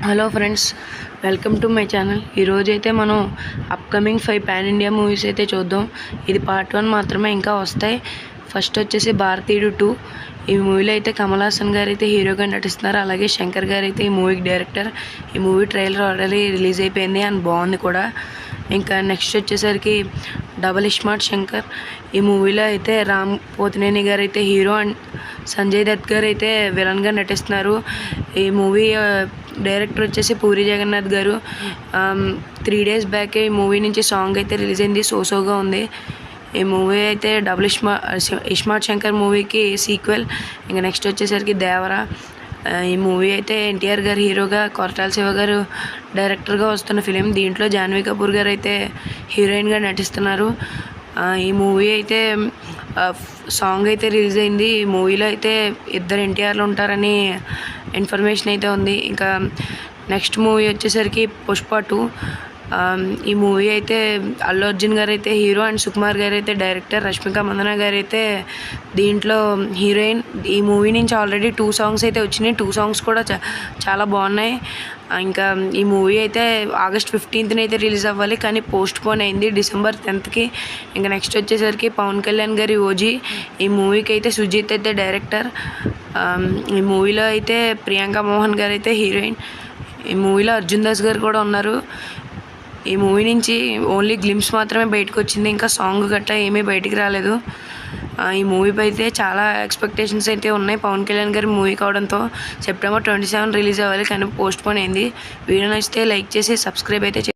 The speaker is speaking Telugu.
Hello friends, welcome to my channel. ఈరోజైతే మనం అప్కమింగ్ 5 పాన్ ఇండియా మూవీస్ అయితే చూద్దాం. ఇది పార్ట్ 1 మాత్రమే, ఇంకా వస్తాయి. ఫస్ట్ వచ్చేసి భారతీయుడు 2. ఈ మూవీలో అయితే కమల్ హాసన్ గారు అయితే హీరోగా నటిస్తున్నారు. అలాగే శంకర్ గారు అయితే ఈ మూవీకి డైరెక్టర్. ఈ మూవీ ట్రైలర్ ఆల్రెడీ రిలీజ్ అయిపోయింది అండ్ బాగుంది కూడా. ఇంకా నెక్స్ట్ వచ్చేసరికి డబల్ స్మార్ట్ శంకర్. ఈ మూవీలో అయితే రామ్ పోతినేని గారు అయితే హీరో అండ్ సంజయ్ దత్ గారు అయితే విలన్గా నటిస్తున్నారు. ఈ మూవీ డైరెక్టర్ వచ్చేసి పూరి జగన్నాథ్ గారు. 3 days బ్యాక్ ఈ మూవీ నుంచి సాంగ్ అయితే రిలీజ్ అయింది, సోగా ఉంది. ఈ మూవీ అయితే డబుల్ స్మార్ట్ శంకర్ మూవీకి సీక్వెల్. ఇంకా నెక్స్ట్ వచ్చేసరికి దేవరా. ఈ మూవీ అయితే ఎన్టీఆర్ గారు హీరోగా, కొరటాల శివ గారు డైరెక్టర్గా వస్తున్న ఫిలిం. దీంట్లో జాన్వీ కపూర్ గారు అయితే హీరోయిన్గా నటిస్తున్నారు. ఈ మూవీ అయితే సాంగ్ అయితే రిలీజ్ అయింది. ఈ మూవీలో అయితే 2 ఎన్టీఆర్లు ఉంటారని ఇన్ఫర్మేషన్ అయితే ఉంది. ఇంకా నెక్స్ట్ మూవీ వచ్చేసరికి పుష్ప 2. ఈ మూవీ అయితే అల్లు అర్జున్ గారు అయితే హీరో అండ్ సుకుమార్ గారు అయితే డైరెక్టర్. రష్మిక మందన గారు అయితే దీంట్లో హీరోయిన్. ఈ మూవీ నుంచి ఆల్రెడీ 2 songs అయితే వచ్చినాయి. 2 songs కూడా చాలా బాగున్నాయి. ఇంకా ఈ మూవీ అయితే August 15th అయితే రిలీజ్ అవ్వాలి, కానీ పోస్ట్ పోన్ అయింది December 10th. ఇంకా నెక్స్ట్ వచ్చేసరికి పవన్ కళ్యాణ్ గారి ఓజీ. ఈ మూవీకి అయితే సుజిత్ అయితే డైరెక్టర్. ఈ మూవీలో అయితే ప్రియాంక మోహన్ గారు అయితే హీరోయిన్. ఈ మూవీలో అర్జున్ దాస్ గారు కూడా ఉన్నారు. ఈ మూవీ నుంచి ఓన్లీ గ్లిమ్స్ మాత్రమే బయటకు వచ్చింది, ఇంకా సాంగ్ గట్రా ఏమీ బయటికి రాలేదు. ఈ మూవీపై అయితే చాలా ఎక్స్పెక్టేషన్స్ అయితే ఉన్నాయి. పవన్ కళ్యాణ్ గారి మూవీ కావడంతో September 27 రిలీజ్ అవ్వాలి, కానీ పోస్ట్ పోన్ అయింది. వీడియో నచ్చితే లైక్ చేసి సబ్స్క్రైబ్ అయితే